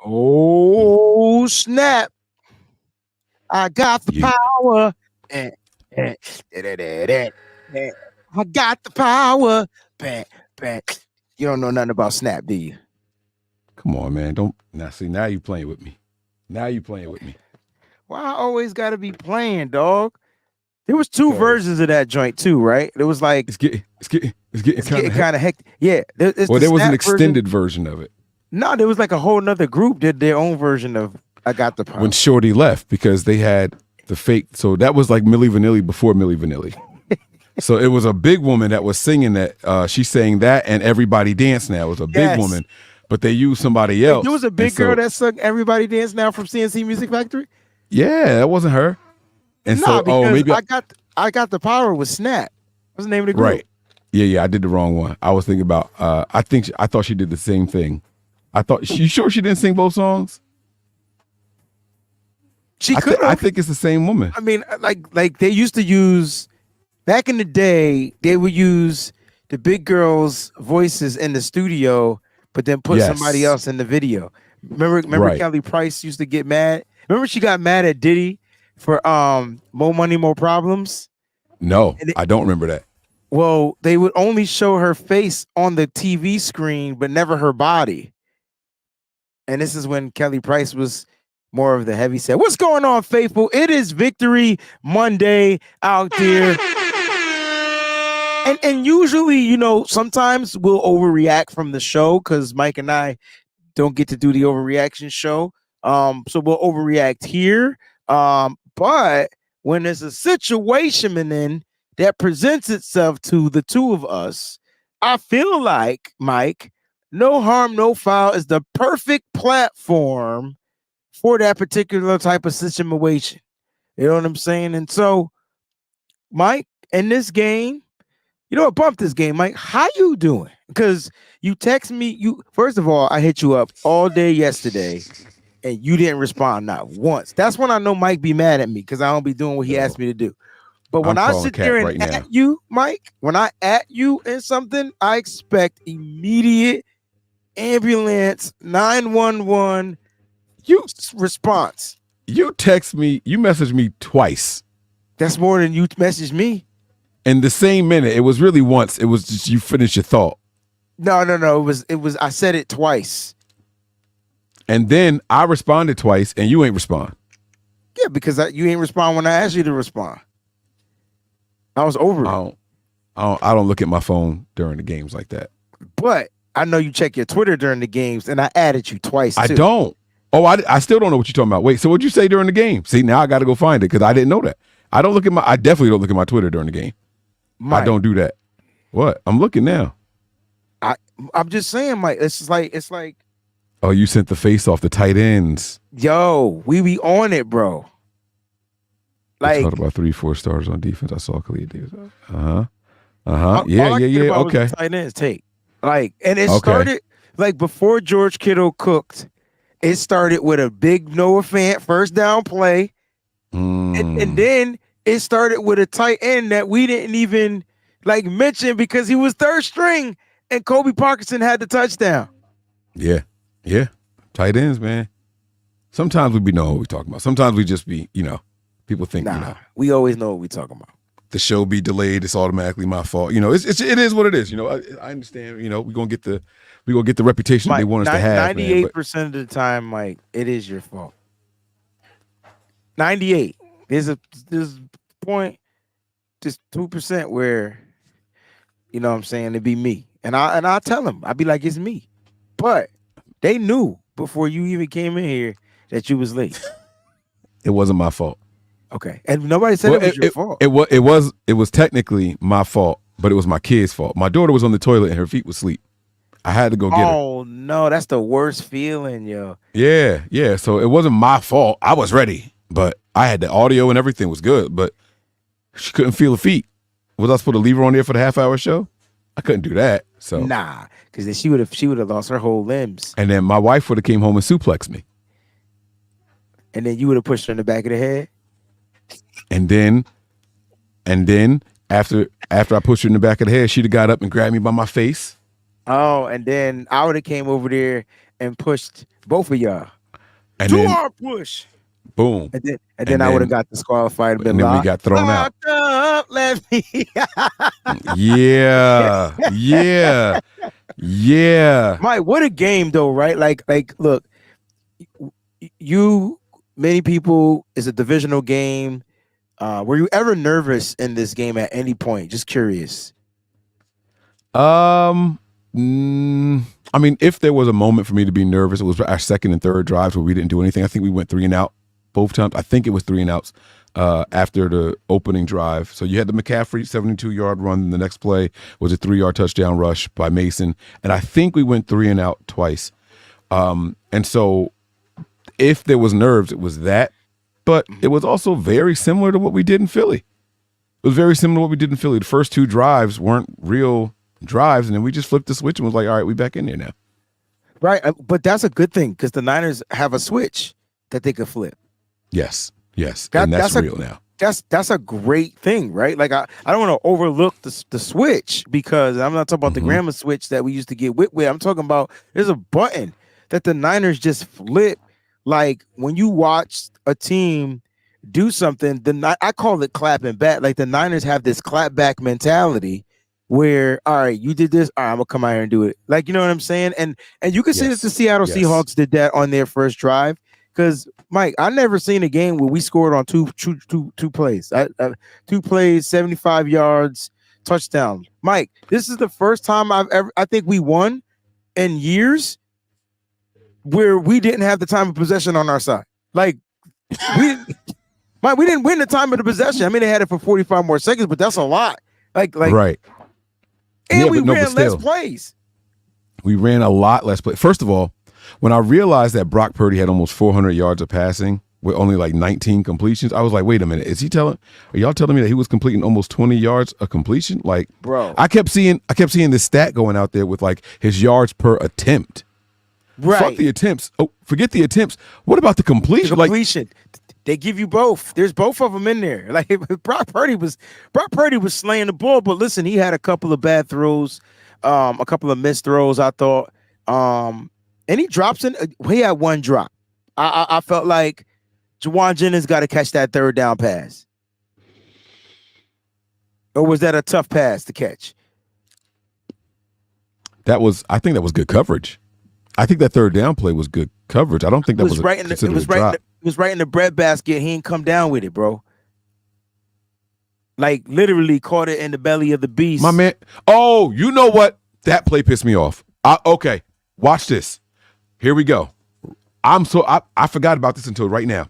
Oh, snap. I got the You, power. Eh, eh, eh. I got the power. Bam, bam. You don't know nothing about Snap, do you? come on, man. Don't now see now you playing with me. Now you playing with me. Why I always got to be playing, dog? There was two Because versions of that joint too, right? It was like it's getting it's kind getting of kind of hectic. Yeah, it's well, the there was an Snap version. extended version of it No, there was like a whole nother group did their own version of "I Got the when Power." Shorty left because they had the fake. So that was like Milli Vanilli before Milli Vanilli. So it was a big woman that was singing that. She sang that, and Everybody Dance Now. It was a big Yes. woman, but they used somebody else. There was a And big girl so, that sung "Everybody Dance Now" from CNC Music Factory. yeah, that wasn't her. And Nah, so, oh, because maybe I got the power with Snap. What's the name of the group? right. Yeah, I did the wrong one. I was thinking about. I thought she did the same thing. I thought. You sure she didn't sing both songs? She could I have. think it's the same woman. I mean, like they used to use back in the day. They would use the big girls' voices in the studio, but then put somebody Yes. else in the video. Remember, Right. Kelly Price used to get mad. Remember, she got mad at Diddy for "More Money, More Problems." No, And I don't remember that. Well, they would only show her face on the TV screen, but never her body. And this is when Kelly Price was more of the heavy set. What's going on, faithful? It is Victory Monday out there. And usually, sometimes we'll overreact from the show because Mike and I don't get to do the overreaction show. So we'll overreact here. But when there's a situation that presents itself to the two of us, I feel like, Mike, No Harm, No Foul is the perfect platform for that particular type of situation. You know what I'm saying? And so, Mike, in this game, bump this game, Mike. How you doing? Because you text me. First of all, I hit you up all day yesterday, and you didn't respond not once. That's when I know Mike be mad at me because I don't be doing what he asked me to do. But when I'm I calling sit Cap there and right now. at you, Mike, when I at you in something, I expect immediate ambulance 911 response. You text me, you messaged me twice. That's more than you messaged me. In the same minute. It was really once. It was just you finished your thought. No. It was I said it twice. And then I responded twice and you ain't respond. Yeah, because you ain't respond when I asked you to respond. I was over it. I don't look at my phone during the games like that. But I know you check your Twitter during the games, and I added you twice, too. I don't. Oh, I still don't know what you're talking about. Wait, so what'd you say during the game? See, now I got to go find it because I didn't know that. I definitely don't look at my Twitter during the game. Mike, I don't do that. What? I'm looking now. I'm just saying, Mike. It's like. Oh, you sent the face off the tight ends. Yo, we be on it, bro. Like, talked about 3-4 stars on defense. I saw Khalid Davis. Yeah. Okay. Tight ends take and it started like before George Kittle cooked. It started with a big Noah Fant first down play, and then it started with a tight end that we didn't even mention because he was third string, and Kobe Parkinson had the touchdown. Yeah. Tight ends, man. Sometimes we be knowing what we're talking about. Sometimes we just be, people think, we always know what we're talking about. The show be delayed. It's automatically my fault. It is what it is. I understand. We're gonna get the reputation Mike, they want us to have. 98% of the time, Mike, it is your fault. 98. There's a point, just 2% where, what I'm saying, it'd be me, and I tell them, I'd be like, it's me, but they knew before you even came in here that you was late. It wasn't my fault. Okay, and nobody said it was your fault. It was technically my fault, but it was my kid's fault. My daughter was on the toilet and her feet was asleep. I had to go get her. Oh no, that's the worst feeling, yo. Yeah. So it wasn't my fault. I was ready, but I had the audio and everything was good, but she couldn't feel her feet. Was I supposed to leave her on there for the half-hour show? I couldn't do that. So nah, because then she would have lost her whole limbs. And then my wife would have came home and suplexed me. And then you would have pushed her in the back of the head. And then after I pushed her in the back of the head, she'd have got up and grabbed me by my face. Oh, and then I would have came over there and pushed both of y'all. And Two then arm push. boom. And then I would have got disqualified. And then we got thrown out. Up, let me. Yeah. Yeah. Yeah. Mike, what a game though, right? Like, look, many people, it's a divisional game. Were you ever nervous in this game at any point? Just curious. I mean, if there was a moment for me to be nervous, it was our second and third drives where we didn't do anything. I think we went 3 and out both times. I think it was 3 and outs after the opening drive. So you had the McCaffrey 72-yard run. And the next play was a 3-yard touchdown rush by Mason. And I think we went 3 and out twice. And so if there was nerves, it was that. But it was also very similar to what we did in Philly. It was very similar to what we did in Philly. The first 2 drives weren't real drives, and then we just flipped the switch and was like, all right, we back in there now. Right, but that's a good thing because the Niners have a switch that they could flip. Yes, and that's real now. That's a great thing, right? Like I don't want to overlook the switch because I'm not talking about the grandma switch that we used to get with. I'm talking about there's a button that the Niners just flip. Like when you watch a team do something, I call it clapping back. Like the Niners have this clap back mentality where, all right, you did this, all right, I'm gonna come out here and do it. Like, you know what I'm saying? And you can see that the Seattle Seahawks did that on their first drive. Because Mike, I never seen a game where we scored on two plays. 2 plays, 75 yards, touchdown. Mike, this is the first time I think we won in years where we didn't have the time of possession on our side. Like we didn't win the time of the possession. I mean, they had it for 45 more seconds, but that's a lot. Like right. And we ran less plays. We ran a lot less plays. First of all, when I realized that Brock Purdy had almost 400 yards of passing with only like 19 completions, I was like, wait a minute, are y'all telling me that he was completing almost 20 yards a completion? Like, bro, I kept seeing this stat going out there with like his yards per attempt. Right. Fuck the attempts. Oh, forget the attempts. What about the completion? They give you both. There's both of them in there. Like Brock Purdy was slaying the ball, but listen, he had a couple of bad throws, a couple of missed throws, I thought. And he drops in. He had one drop. I felt like Juwan Jennings got to catch that third down pass. Or was that a tough pass to catch? I think that was good coverage. I think that third down play was good coverage. I don't think that was right in the, it was right in the breadbasket. He ain't come down with it, bro. Like literally caught it in the belly of the beast. My man. Oh, you know what? That play pissed me off. Okay, watch this. Here we go. I forgot about this until right now.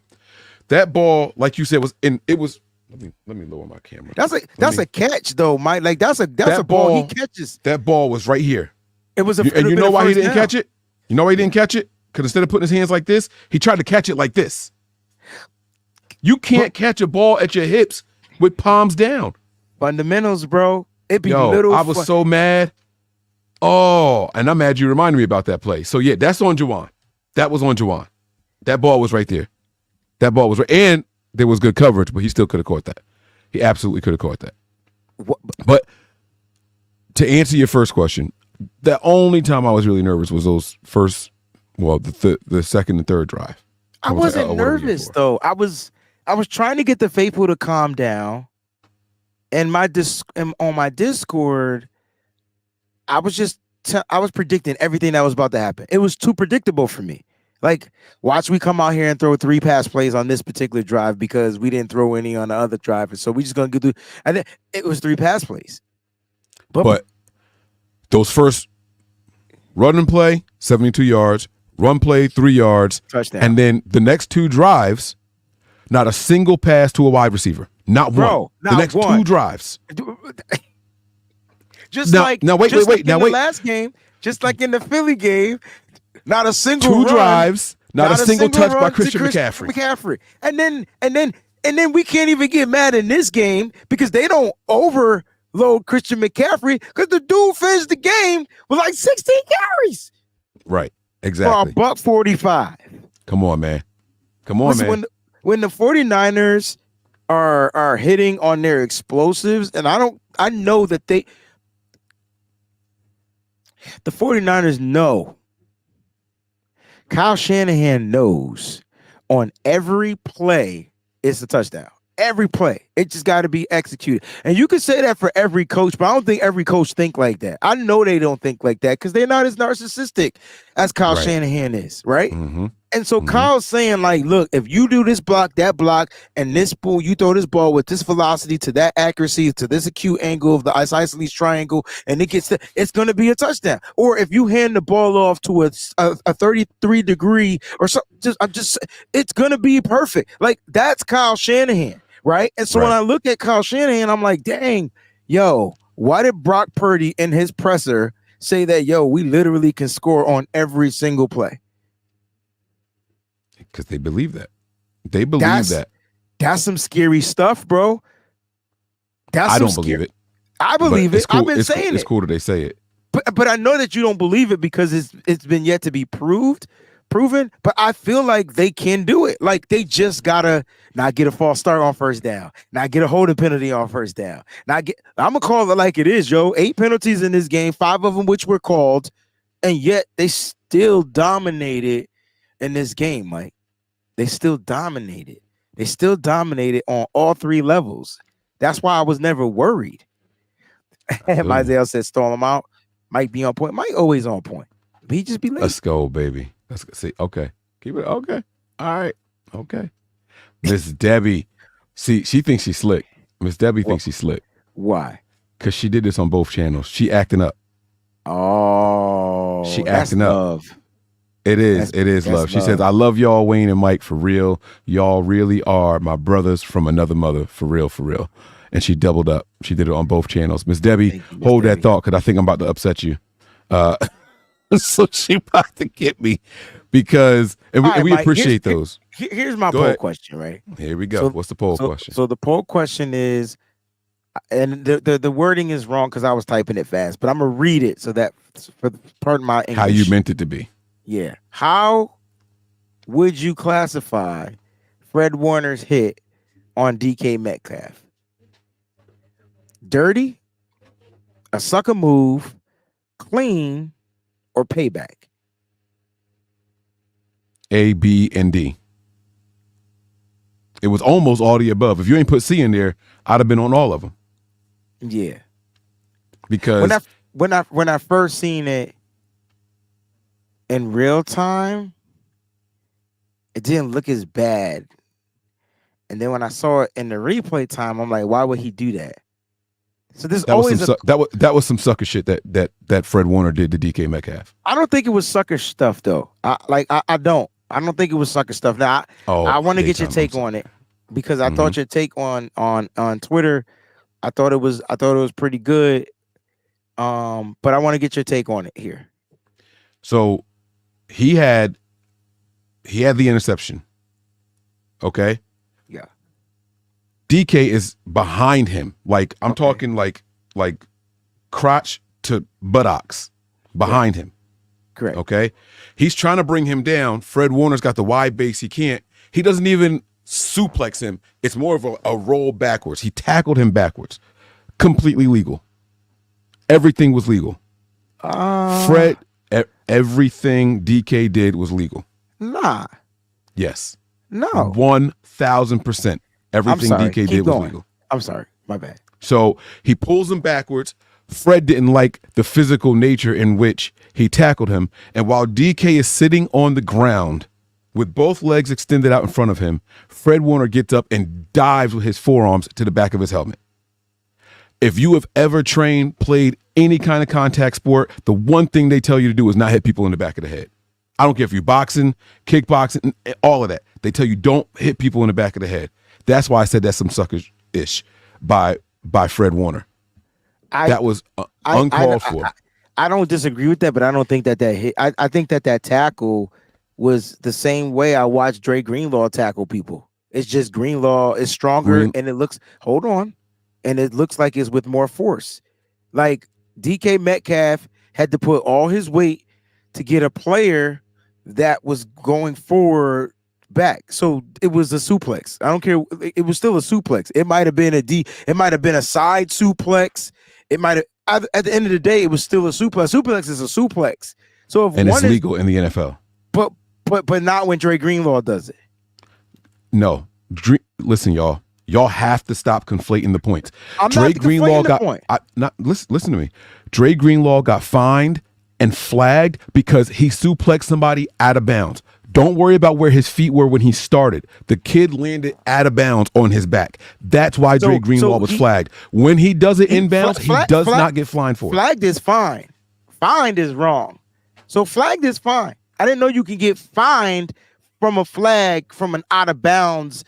That ball, like you said, was in. It was. Let me lower my camera. That's a catch though, Mike. Like that's a ball he catches. That ball was right here. It was and you know why he didn't catch it? You know why he didn't catch it? Because instead of putting his hands like this, he tried to catch it like this. You can't catch a ball at your hips with palms down. Fundamentals, bro. It'd be I was so mad. Oh, and I'm mad you reminded me about that play. So yeah, that's on Juwan. That was on Juwan. That ball was right there. That ball was right, and there was good coverage, but he still could have caught that. He absolutely could have caught that. But to answer your first question, the only time I was really nervous was those first, the second and third drive. I wasn't nervous though. I was trying to get the faithful to calm down, and on my Discord, I was predicting everything that was about to happen. It was too predictable for me. Like, watch we come out here and throw 3 pass plays on this particular drive because we didn't throw any on the other drive, so we just gonna go through. And then it was 3 pass plays. But those first run and play, 72 yards, run play, 3 yards, touchdown, and then the next 2 drives, not a single pass to a wide receiver, not one. The next 2 drives. Wait. In the last game, just like in the Philly game, not a single 2 drives, not a single touch by Christian McCaffrey. And then we can't even get mad in this game because they don't overload Christian McCaffrey because the dude finished the game with like 16 carries. Right, exactly. For a $145. Come on, man. Man. When the 49ers are hitting on their explosives, and I know that the 49ers know Kyle Shanahan knows on every play it's a touchdown. Every play. It just got to be executed. And you can say that for every coach, but I don't think every coach think like that. I know they don't think like that because they're not as narcissistic as Kyle Shanahan is, right? Mm-hmm. And so Kyle's saying, like, look, if you do this block, that block, and this ball, you throw this ball with this velocity to that accuracy to this acute angle of the isosceles triangle, and it's going to be a touchdown. Or if you hand the ball off to a 33-degree or something, it's going to be perfect. Like, that's Kyle Shanahan, right? And so when I look at Kyle Shanahan, I'm like, dang, yo, why did Brock Purdy in his presser say that, yo, we literally can score on every single play? Because they believe that. They believe that. That's some scary stuff, bro. I don't believe it. I believe it. Cool. I've been saying it. It's cool that they say it. But I know that you don't believe it because it's been yet to be proven. But I feel like they can do it. Like they just gotta not get a false start on first down, not get a holding penalty on first down. I'm gonna call it like it is, yo. 8 penalties in this game, 5 of them which were called, and yet they still dominated in this game, Mike. They still dominated. They still dominated on all 3 levels. That's why I was never worried. Isaiah said, "Storm him out." Mike be on point. Mike always on point. But he just be late. Let's go, baby. Let's see. Okay, keep it. Okay, all right. Okay. Miss Debbie, see, she thinks she's slick. Miss Debbie thinks she's slick. Why? Because she did this on both channels. She acting up. Oh, she acting up. Love. It is love. She says, "I love y'all, Wayne and Mike, for real. Y'all really are my brothers from another mother, for real, for real." And she doubled up. She did it on both channels. Miss Debbie, hold that thought because I think I'm about to upset you. So she about to get me because, and we Mike, appreciate those. Here's my poll question, right? Here we go. What's the poll question? So the poll question is, and the wording is wrong because I was typing it fast, but I'm gonna read it so that pardon my English. How you meant it to be. Yeah. How would you classify Fred Warner's hit on DK Metcalf? Dirty, a sucker move, clean, or payback? A, B, and D. It was almost all the above. If you ain't put C in there, I'd have been on all of them. Yeah. Because when I first seen it in real time, it didn't look as bad. And then when I saw it in the replay time, I'm like, why would he do that? So there's always that was some sucker shit that Fred Warner did to DK Metcalf. I don't think it was sucker stuff though. I don't think it was sucker stuff. Now I want to get your take on it because I thought your take on Twitter, I thought it was pretty good. But I want to get your take on it here. So he had the interception. Okay. Yeah. DK is behind him. Like I'm talking like crotch to buttocks behind him. Correct. Okay. He's trying to bring him down. Fred Warner's got the wide base. He can't. He doesn't even suplex him. It's more of a roll backwards. He tackled him backwards. Completely legal. Everything was legal. Fred, everything DK did was legal. Nah. Yes. No. 1,000%. Everything DK did was legal. I'm sorry. My bad. So he pulls him backwards. Fred didn't like the physical nature in which he tackled him. And while DK is sitting on the ground with both legs extended out in front of him, Fred Warner gets up and dives with his forearms to the back of his helmet. If you have ever played any kind of contact sport, the one thing they tell you to do is not hit people in the back of the head. I don't care if you're boxing, kickboxing, all of that. They tell you don't hit people in the back of the head. That's why I said that's some suckers-ish by Fred Warner. That was uncalled for. I don't disagree with that, but I don't think that hit. I think that tackle was the same way I watched Dre Greenlaw tackle people. It's just Greenlaw is stronger and it looks, hold on, and it looks like it's with more force. Like DK Metcalf had to put all his weight to get a player that was going forward back. So it was a suplex. I don't care. It was still a suplex. It might have been it might have been a side suplex. It might have, at the end of the day, it was still a suplex. Suplex is a suplex. So if and it's legal in the NFL. But But not when Dre Greenlaw does it. No. Listen, y'all. Y'all have to stop conflating the points. Dre Greenlaw listen to me. Dre Greenlaw got fined and flagged because he suplexed somebody out of bounds. Don't worry about where his feet were when he started. The kid landed out of bounds on his back. That's why Dre Greenlaw was flagged. When he does it inbounds, he does not get fined for it. Flagged is fine. Fined is wrong. So flagged is fine. I didn't know you could get fined from a flag from an out of bounds.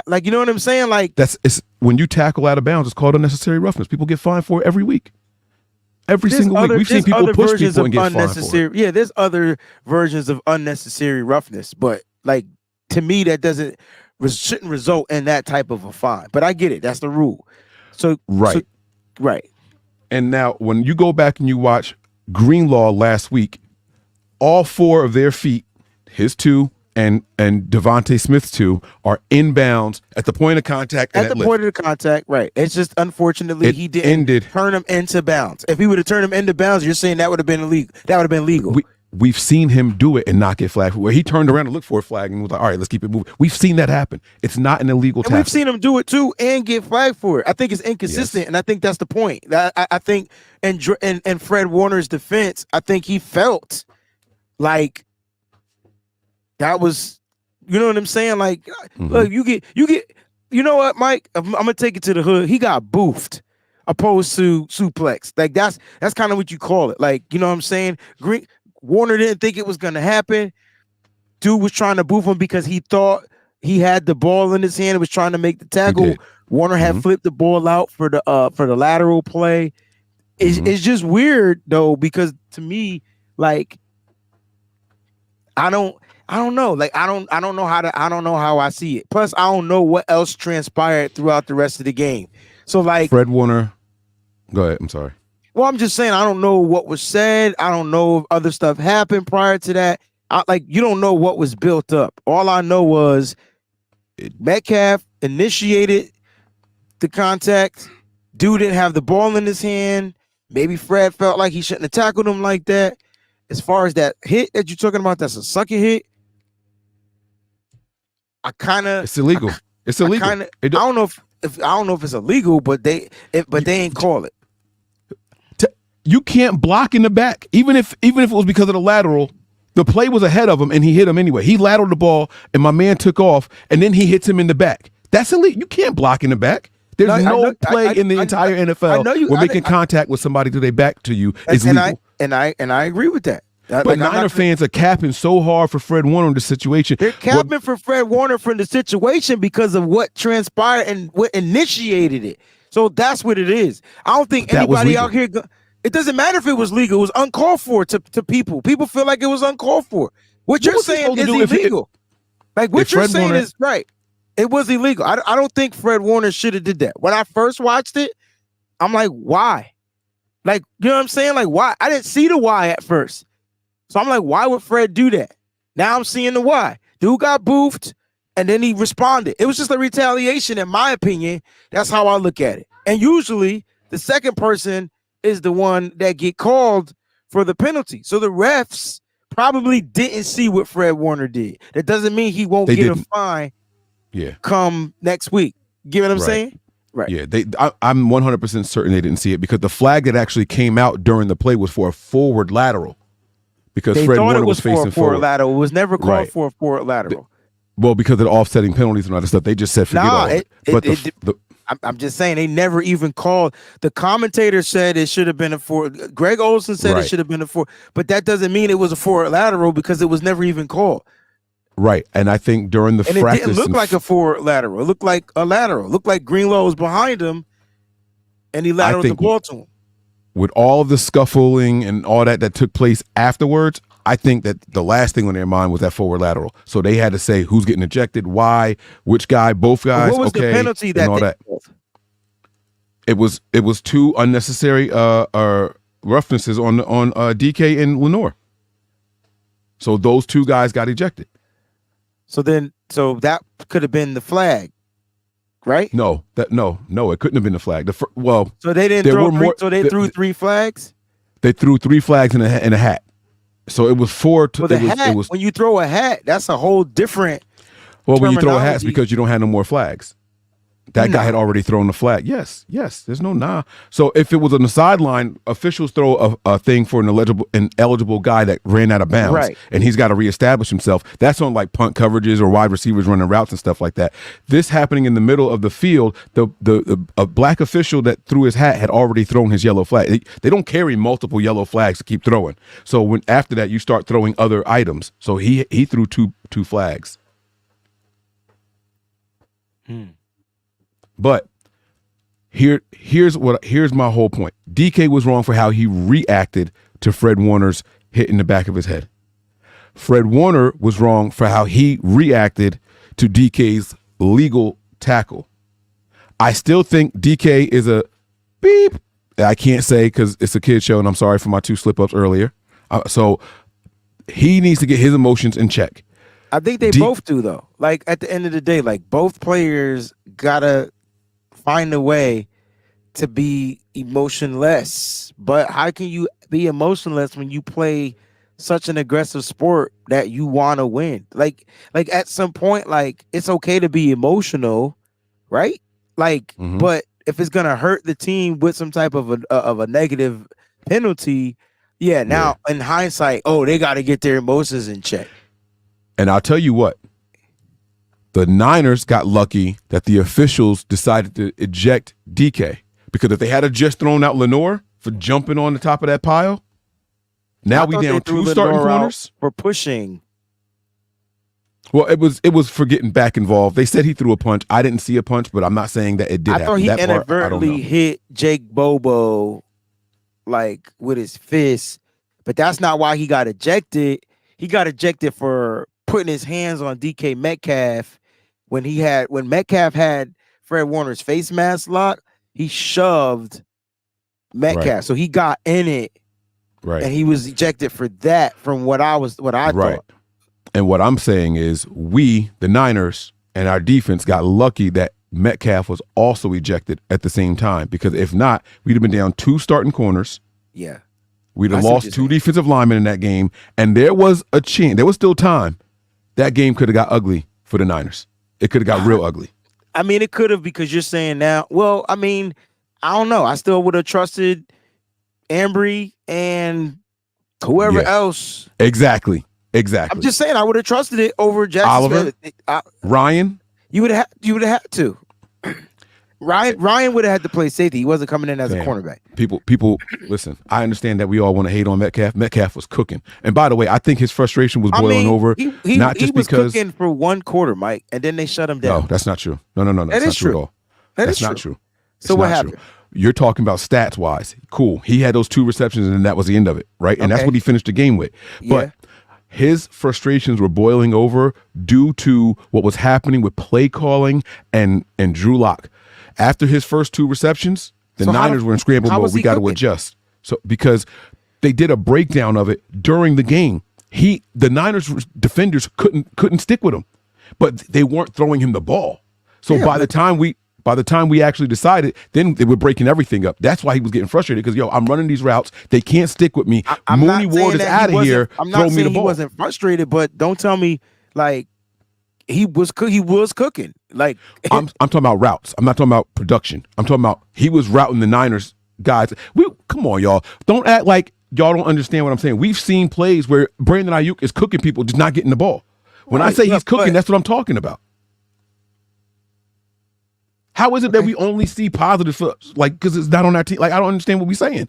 Like, you know what I'm saying? Like, it's when you tackle out of bounds, it's called unnecessary roughness. People get fined for it every week. Every single week. We've seen people push people and get fined for it. Yeah, there's other versions of unnecessary roughness, but like, to me, that shouldn't result in that type of a fine. But I get it. That's the rule. Right. Right. And now when you go back and you watch Greenlaw last week, all 4 of their feet, his 2 and Devontae Smith's 2, are inbounds at the point of contact. At the point of the contact, right. It's just unfortunately he didn't turn him into bounds. If he would have turned him into bounds, you're saying that would have been illegal. That would have been legal. We've seen him do it and not get flagged. Where he turned around and looked for a flag and was like, all right, let's keep it moving. We've seen that happen. It's not an illegal tackle. We've seen him do it too and get flagged for it. I think it's inconsistent, and I think that's the point. I think in Fred Warner's defense, I think he felt like that was, you know what I'm saying? Like, look, you get, you know what, Mike? I'm gonna take it to the hood. He got boofed, opposed to suplex. Like that's kind of what you call it. Like, you know what I'm saying? Warner didn't think it was gonna happen. Dude was trying to boof him because he thought he had the ball in his hand and was trying to make the tackle. Warner had flipped the ball out for the lateral play. It's just weird though, because to me, like, I don't know. Like, I don't know how I see it. Plus, I don't know what else transpired throughout the rest of the game. So, like, Fred Warner, go ahead. I'm sorry. Well, I'm just saying, I don't know what was said. I don't know if other stuff happened prior to that. You don't know what was built up. All I know was Metcalf initiated the contact. Dude didn't have the ball in his hand. Maybe Fred felt like he shouldn't have tackled him like that. As far as that hit that you're talking about, that's a sucker hit. It's illegal. It's illegal. I don't know if it's illegal, but they ain't call it. You can't block in the back, even if it was because of the lateral. The play was ahead of him, and he hit him anyway. He lateraled the ball, and my man took off, and then he hits him in the back. That's illegal. You can't block in the back. There's no play in the entire NFL where making contact with somebody to their back to you is legal. And I agree with that. But Niner fans are capping so hard for Fred Warner in the situation. They're capping for Fred Warner from the situation because of what transpired and what initiated it. So that's what it is. I don't think anybody out here. It doesn't matter if it was legal. It was uncalled for to people. People feel like it was uncalled for. What you're saying is illegal. What you're saying is right. It was illegal. I don't think Fred Warner should have did that. When I first watched it, I'm like, why? Like, you know what I'm saying? Like, why? I didn't see the why at first. So I'm like, why would Fred do that? Now I'm seeing the why. Dude got boofed, and then he responded. It was just a retaliation, in my opinion. That's how I look at it. And usually, the second person is the one that get called for the penalty. So the refs probably didn't see what Fred Warner did. That doesn't mean he won't get a fine come next week. Get what I'm saying? Right. Yeah, I'm 100% certain they didn't see it because the flag that actually came out during the play was for a forward lateral. Because they Fred thought Warner it was facing forward lateral. It was never called for a forward lateral. Well, because of the offsetting penalties and all that stuff, they just said forget all it. But I'm just saying they never even called. The commentator said it should have been a forward. Greg Olsen said it should have been a forward, but that doesn't mean it was a forward lateral because it was never even called. Right, and I think during the practice, it didn't look like a forward lateral. It looked like a lateral. It looked like Greenlaw was behind him, and he lateraled the ball to him. With all of the scuffling and all that took place afterwards, I think that the last thing on their mind was that forward lateral. So they had to say who's getting ejected, why, which guy, both guys. What was the penalty that all that? It was 2 unnecessary roughnesses on DK and Lenore. So those 2 guys got ejected. So that could have been the flag. Right? No, it couldn't have been the flag. So they didn't throw. So they threw 3 flags. They threw 3 flags in a hat. So it was four. Well, it was when you throw a hat, that's a whole different. Well, when you throw a hat, it's because you don't have no more flags. That guy had already thrown the flag. Yes. There's no nah. So if it was on the sideline, officials throw a thing for an eligible guy that ran out of bounds, right, and he's got to reestablish himself. That's on like punt coverages or wide receivers running routes and stuff like that. This happening in the middle of the field, a black official that threw his hat had already thrown his yellow flag. They don't carry multiple yellow flags to keep throwing. So after that, you start throwing other items. So he threw two flags. But here's my whole point. DK was wrong for how he reacted to Fred Warner's hit in the back of his head. Fred Warner was wrong for how he reacted to DK's legal tackle. I still think DK is a beep. I can't say because it's a kid show, and I'm sorry for my 2 slip-ups earlier. So he needs to get his emotions in check. I think they both do, though. Like, at the end of the day, like, both players got to find a way to be emotionless. But how can you be emotionless when you play such an aggressive sport that you want to win? Like at some point, like, it's okay to be emotional, right? Like, but if it's gonna hurt the team with some type of a negative penalty, now in hindsight, they got to get their emotions in check. And I'll tell you what, the Niners got lucky that the officials decided to eject DK, because if they had just thrown out Lenore for jumping on the top of that pile, now we down 2 starting corners for pushing. Well, it was for getting back involved. They said he threw a punch. I didn't see a punch, but I'm not saying that it did happen. I thought he inadvertently hit Jake Bobo like with his fist, but that's not why he got ejected. He got ejected for putting his hands on DK Metcalf when Metcalf had Fred Warner's face mask locked. He shoved Metcalf, right. So he got in it, right? And he was ejected for that. From what I thought. And what I'm saying is, we, the Niners, and our defense got lucky that Metcalf was also ejected at the same time, because if not, we'd have been down 2 starting corners. Yeah. We'd have lost 2 defensive linemen in that game, and there was a chance. There was still time. That game could have got ugly for the Niners. It could have got real ugly. I mean, it could have, because you're saying now. Well, I mean, I don't know. I still would have trusted Ambry and whoever else. Exactly. I'm just saying, I would have trusted it over Jackson Oliver, Smith. Ryan. You would have had to. Ryan would have had to play safety. He wasn't coming in as a cornerback. People, listen. I understand that we all want to hate on Metcalf. Metcalf was cooking, and by the way, I think his frustration was boiling over. He was cooking for 1 quarter, Mike, and then they shut him down. No, that's not true. No. That is true at all. That's not true. So what happened? You're talking about stats wise. Cool. He had those 2 receptions, and that was the end of it, right? And that's what he finished the game with. But his frustrations were boiling over due to what was happening with play calling and Drew Lock. After his first 2 receptions, the Niners were in scramble mode. We got to adjust. So because they did a breakdown of it during the game. The Niners defenders couldn't stick with him, but they weren't throwing him the ball. So by the time we actually decided, then they were breaking everything up. That's why he was getting frustrated, because I'm running these routes. They can't stick with me. Mooney Ward is out of here. I'm not saying he wasn't frustrated, but don't tell me like he was cooking. Like I'm talking about routes. I'm not talking about production. I'm talking about he was routing the Niners guys. Come on, y'all. Don't act like y'all don't understand what I'm saying. We've seen plays where Brandon Ayuk is cooking people, just not getting the ball. When I say he's cooking, that's what I'm talking about. How is it that we only see positive because it's not on our team? Like, I don't understand what we're saying.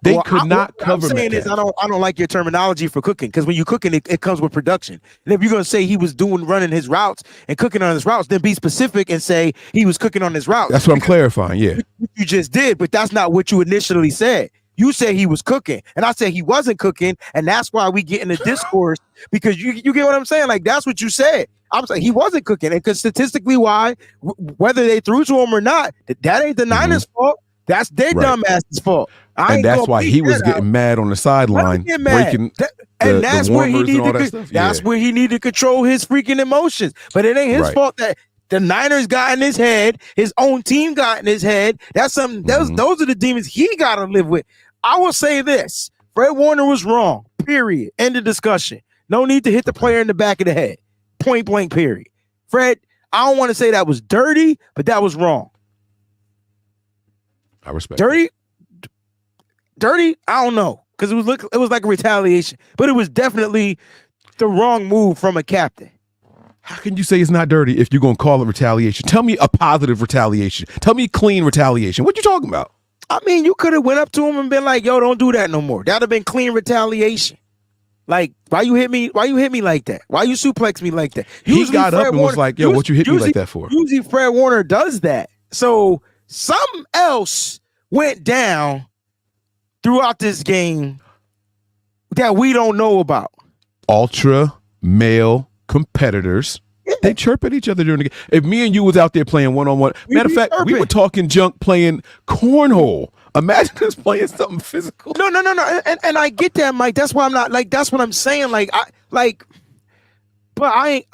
They could not cover. What I'm saying is, I don't like your terminology for cooking, because when you're cooking, it comes with production. And if you're gonna say he was running his routes and cooking on his routes, then be specific and say he was cooking on his routes. That's what I'm clarifying. Yeah, you just did, but that's not what you initially said. You said he was cooking, and I said he wasn't cooking, and that's why we get in the discourse, because you get what I'm saying. Like, that's what you said. I'm saying he wasn't cooking, and because statistically, whether they threw to him or not, that ain't the Niners' fault. That's their dumbass's fault. And that's why he was getting mad on the sideline, breaking and that's where he needed where he needed to control his freaking emotions. But it ain't his fault that the Niners got in his head, his own team got in his head. That's something. Those are the demons he got to live with. I will say this: Fred Warner was wrong. Period. End of discussion. No need to hit the player in the back of the head. Point blank, period. Fred, I don't want to say that was dirty, but that was wrong. I respect dirty. Dirty? I don't know. Because it was like a retaliation. But it was definitely the wrong move from a captain. How can you say it's not dirty if you're going to call it retaliation? Tell me a positive retaliation. Tell me clean retaliation. What you talking about? I mean, you could have went up to him and been like, yo, don't do that no more. That would have been clean retaliation. Like, why you hit me? Why you hit me like that? Why you suplex me like that? Usually he got Fred up and Warner, was like, yo, what you hit me like that for? Usually Fred Warner does that. So something else went down throughout this game that we don't know about. Ultra male competitors. Yeah. They chirp at each other during the game. If me and you was out there playing one-on-one, matter of fact, we were talking junk playing cornhole. Imagine us playing something physical. No. And I get that, Mike. That's why I'm not like, that's what I'm saying. But I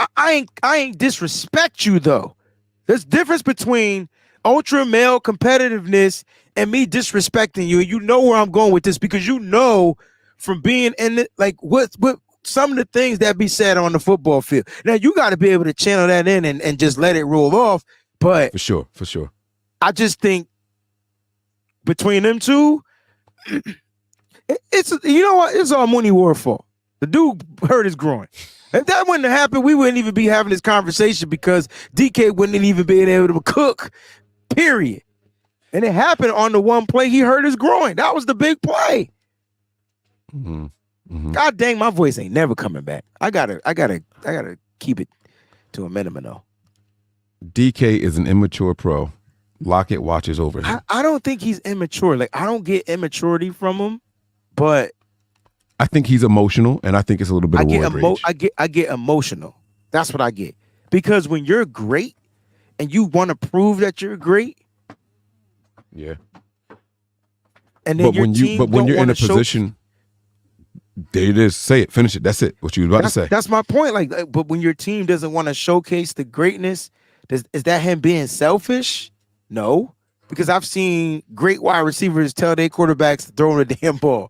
ain't disrespect you though. There's difference between ultra male competitiveness and me disrespecting you. You know where I'm going with this because you know from being in it, like what some of the things that be said on the football field. Now you got to be able to channel that in and just let it roll off. But for sure. I just think between them two, it's you know what? It's all Mooney Ward's fault. The dude hurt his groin. If that wouldn't have happened, we wouldn't even be having this conversation because DK wouldn't even be able to cook. Period. And it happened on the one play he hurt his groin. That was the big play. God dang, my voice ain't never coming back. I gotta keep it to a minimum though. DK is an immature pro. Lockett watches over him. I don't think he's immature. Like I don't get immaturity from him, but I think he's emotional, and I think it's a little bit of rage. I get emotional. That's what I get. Because when you're great and you want to prove that you're great, yeah. And then when you're in a position, there it is. Say it. Finish it. That's it. What you were about to say. That's my point. Like, but when your team doesn't want to showcase the greatness, is that him being selfish? No, because I've seen great wide receivers tell their quarterbacks to throw the damn ball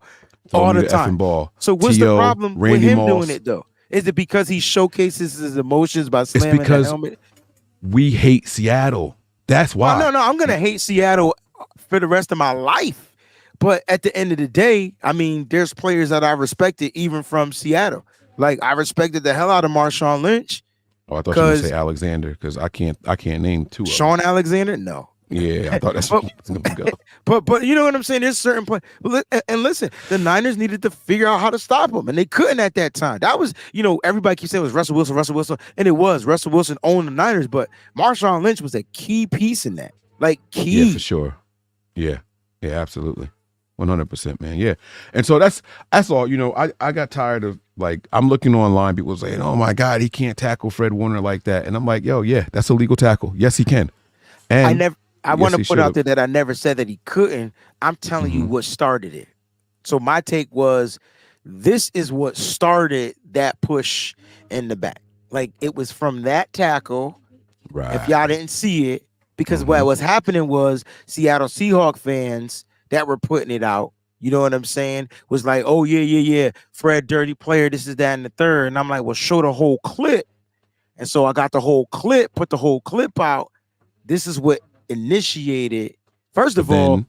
all the time. Ball. So what's the problem with him Moss. doing it though? Is it because he showcases his emotions by slamming the helmet? We hate Seattle. That's why. No. I'm gonna hate Seattle for the rest of my life. But at the end of the day, I mean, there's players that I respected even from Seattle. Like I respected the hell out of Marshawn Lynch. Oh, I thought you were going to say Alexander because I can't name two of them. Sean Alexander? No. Yeah, I thought that's where he was going to go. But you know what I'm saying? There's certain play. And listen, the Niners needed to figure out how to stop him, and they couldn't at that time. That was, everybody keeps saying it was Russell Wilson, and it was. Russell Wilson owned the Niners, but Marshawn Lynch was a key piece in that. Like, key. Yeah, for sure. Yeah, absolutely. 100%, man. Yeah. And so that's all. I got tired of, like, I'm looking online, people saying, oh my God, he can't tackle Fred Warner like that. And I'm like, yo, yeah, that's a legal tackle. Yes, he can. And I want to put out there that I never said that he couldn't. I'm telling you what started it. So my take was, this is what started that push in the back. Like, it was from that tackle. Right. If y'all didn't see it, because what was happening was Seattle Seahawks fans that were putting it out, you know what I'm saying, was like, oh, yeah, Fred, dirty player, this is that, and the third. And I'm like, well, show the whole clip. And so I got the whole clip, put the whole clip out. This is what initiated. First of all,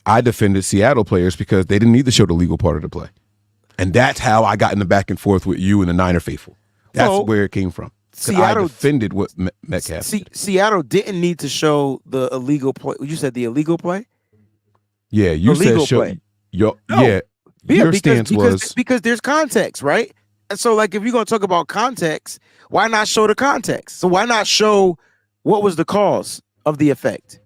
I defended Seattle players because they didn't need to show the legal part of the play. And that's how I got in the back and forth with you and the Niner faithful. That's where it came from. Seattle, I defended what Metcalf did. Seattle didn't need to show the illegal play. You said the illegal play? Yeah, you said show. Your stance was because there's context, right? And so, like, if you're gonna talk about context, why not show the context? So why not show what was the cause of the effect?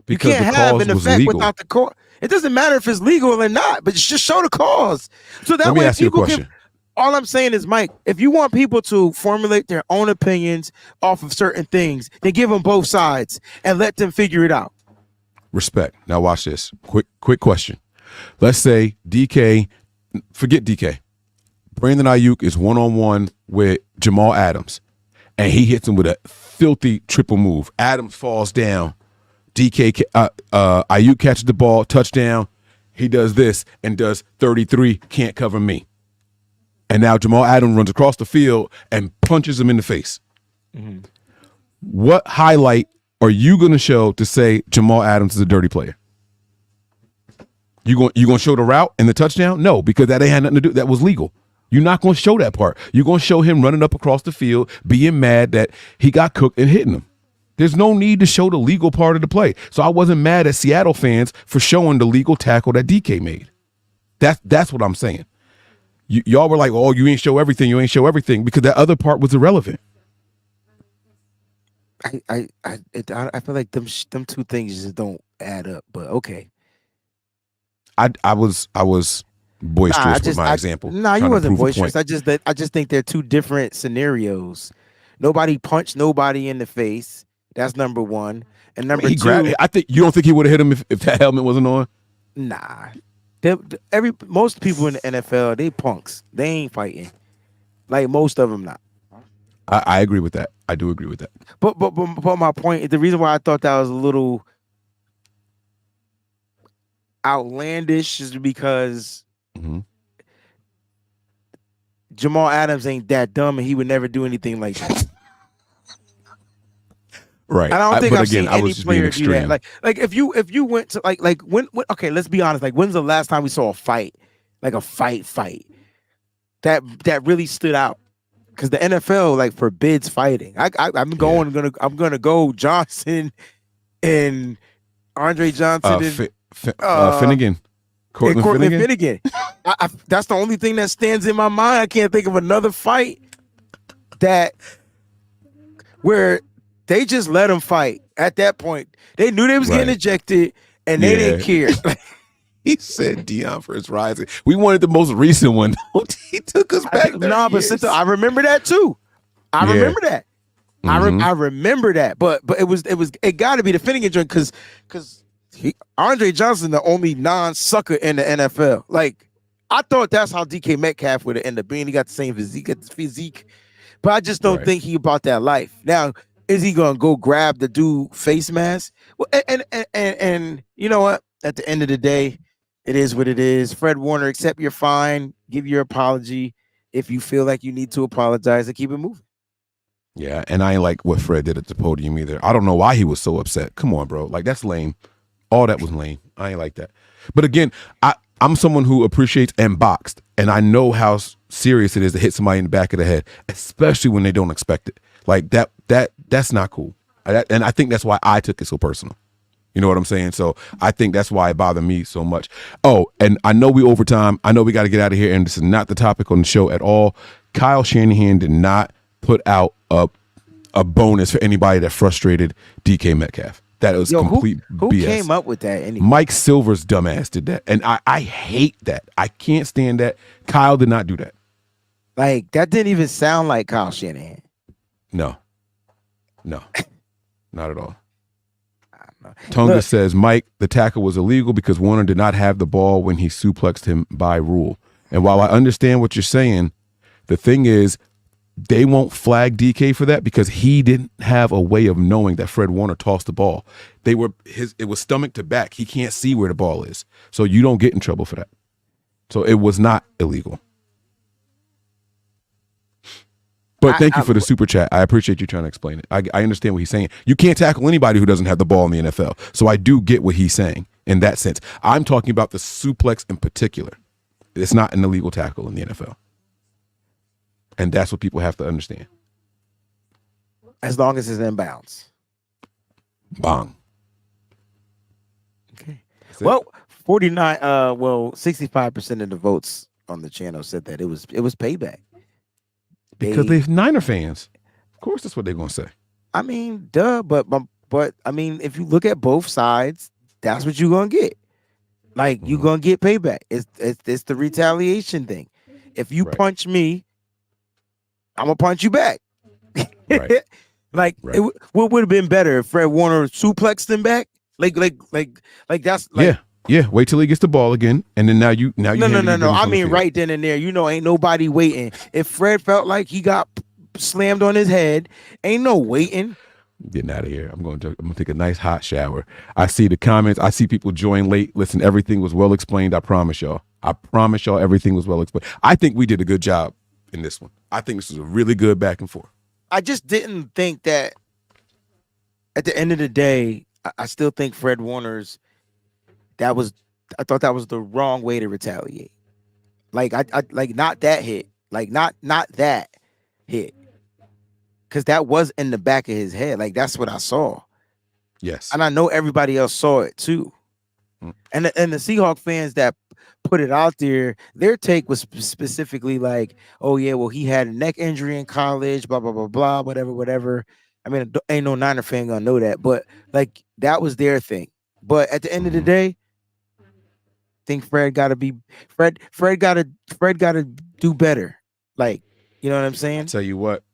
Because you can't have an effect without the cause. It doesn't matter if it's legal or not, but just show the cause. So that way, people can. All I'm saying is, Mike, if you want people to formulate their own opinions off of certain things, then give them both sides and let them figure it out. Respect. Now watch this. Quick question. Let's say forget DK. Brandon Ayuk is one-on-one with Jamal Adams, and he hits him with a filthy triple move. Adams falls down. Ayuk catches the ball, touchdown. He does this and does 33, can't cover me. And now Jamal Adams runs across the field and punches him in the face. Mm-hmm. What highlight are you going to show to say Jamal Adams is a dirty player? You going to show the route and the touchdown? No, because that ain't had nothing to do. That was legal. You're not going to show that part. You're going to show him running up across the field, being mad that he got cooked and hitting him. There's no need to show the legal part of the play. So I wasn't mad at Seattle fans for showing the legal tackle that DK made. That's what I'm saying. Y'all were like, oh, you ain't show everything. You ain't show everything because that other part was irrelevant. I feel like them two things just don't add up. But okay. I was boisterous with my example. No, you wasn't boisterous. I just think they're two different scenarios. Nobody punched nobody in the face. That's number one. And number two, I think you don't think he would have hit him if that helmet wasn't on. Nah, most people in the NFL, they punks. They ain't fighting. Like most of them not. I agree with that. I do agree with that. But my point, the reason why I thought that was a little outlandish is because Jamal Adams ain't that dumb and he would never do anything like that. Right. I don't think I've seen any player do that. Like if you went to like when okay, let's be honest. Like when's the last time we saw a fight, like a fight that really stood out? Because the NFL like forbids fighting. I'm gonna go Johnson and Andre Johnson and Finnegan. Cortland Finnegan. That's the only thing that stands in my mind. I can't think of another fight where they just let them fight. At that point, they knew they was getting ejected, and they didn't care. He said Dion for his rising. We wanted the most recent one. He took us back. But I remember that too. I remember that. I remember that. But it got to be the Finnegan joint because Andre Johnson the only non-sucker in the NFL. Like I thought that's how DK Metcalf would have ended up being. He got the same physique, but I just don't think he about that life. Now, is he gonna go grab the dude face mask? Well, and you know what? At the end of the day, it is what it is. Fred Warner, accept your fine, give your apology if you feel like you need to apologize, and keep it moving. Yeah, and I ain't like what Fred did at the podium either. I don't know why he was so upset. Come on, bro. Like that's lame. All that was lame. I ain't like that. But again, I'm someone who appreciates and boxed, and I know how serious it is to hit somebody in the back of the head, especially when they don't expect it. Like that's not cool. And I think that's why I took it so personal. You know what I'm saying? So I think that's why it bothered me so much. Oh, and I know we over time. I know we got to get out of here, and this is not the topic on the show at all. Kyle Shanahan did not put out a bonus for anybody that frustrated DK Metcalf. That was complete who BS. Came up with that anyway? Mike Silver's dumbass did that. And I hate that. I can't stand that. Kyle did not do that. Like, that didn't even sound like Kyle Shanahan. No, not at all. Tonga says, Mike, the tackle was illegal because Warner did not have the ball when he suplexed him by rule. And while I understand what you're saying, the thing is, they won't flag DK for that because he didn't have a way of knowing that Fred Warner tossed the ball. It was stomach to back. He can't see where the ball is. So you don't get in trouble for that. So it was not illegal. But thank you for the super chat. I appreciate you trying to explain it. I understand what he's saying. You can't tackle anybody who doesn't have the ball in the NFL. So I do get what he's saying in that sense. I'm talking about the suplex in particular. It's not an illegal tackle in the NFL. And that's what people have to understand. As long as it's in bounds. Bong. Okay. Well, 65% of the votes on the channel said that it was payback. Because they're Niner fans. Of course that's what they're gonna say. I mean, duh, but I mean, if you look at both sides, that's what you're gonna get. Like you're gonna get payback. It's the retaliation thing. If you punch me, I'm gonna punch you back. Right. What would have been better if Fred Warner suplexed him back? Like that's like, yeah. Wait till he gets the ball again, and then now you. No. I mean, right then and there, ain't nobody waiting. If Fred felt like he got slammed on his head, ain't no waiting. Getting out of here. I'm gonna take a nice hot shower. I see the comments. I see people join late. Listen, everything was well explained. I promise y'all. Everything was well explained. I think we did a good job in this one. I think this was a really good back and forth. I just didn't think that at the end of the day, I still think Fred Warner's I thought that was the wrong way to retaliate. Like I like not that hit. Like not that hit. Cause that was in the back of his head. Like that's what I saw. Yes. And I know everybody else saw it too. And the Seahawk fans that put it out there, their take was specifically like, oh yeah, well, he had a neck injury in college, blah, blah, blah, blah, whatever. I mean, ain't no Niner fan gonna know that, but like that was their thing. But at the end of the day, I think Fred gotta do better. Like, you know what I'm saying? I'll tell you what,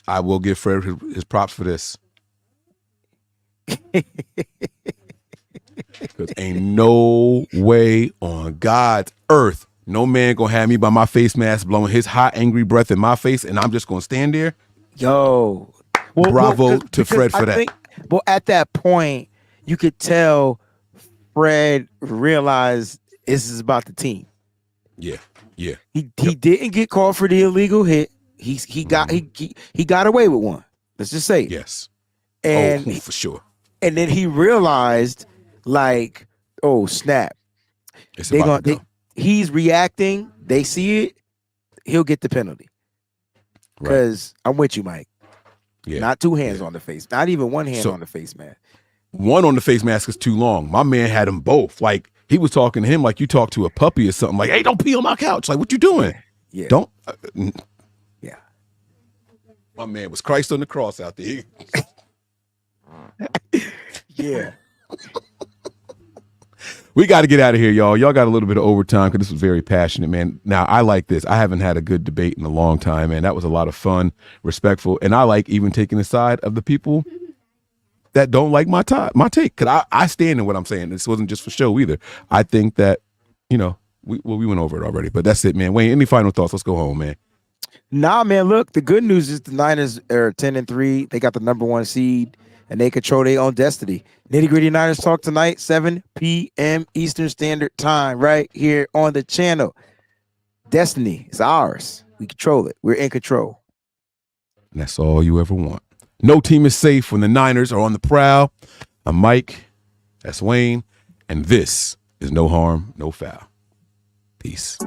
I will give Fred his props for this. Because ain't no way on God's earth no man gonna have me by my face mask blowing his hot, angry breath in my face, and I'm just gonna stand there. Yo, bravo to Fred for that. Well, at that point, you could tell Fred realized this is about the team. Yeah. He didn't get called for the illegal hit. He got away with one. Let's just say it. Yes. And for sure. And then he realized, like, oh snap! He's reacting. They see it. He'll get the penalty. Because I'm with you, Mike. Yeah. Not two hands on the face. Not even one hand on the face mask. One on the face mask is too long. My man had them both. Like he was talking to him like you talk to a puppy or something. Like, hey, don't pee on my couch. Like, what you doing? Yeah. Don't. Yeah. My man was Christ on the cross out there. Yeah. We got to get out of here, y'all. Y'all got a little bit of overtime because this was very passionate, man. Now, I like this. I haven't had a good debate in a long time, man. That was a lot of fun, respectful, and I like even taking the side of the people that don't like my take. Because I stand in what I'm saying. This wasn't just for show either. I think that, we went over it already, but that's it, man. Wayne, any final thoughts? Let's go home, man. Nah, man, look, the good news is the Niners are 10-3. They got the number 1 seed. And they control their own destiny. Nitty Gritty Niners Talk tonight, 7 p.m. Eastern Standard Time, right here on the channel. Destiny is ours. We control it. We're in control. And that's all you ever want. No team is safe when the Niners are on the prowl. I'm Mike. That's Wayne. And this is No Harm, No Foul. Peace.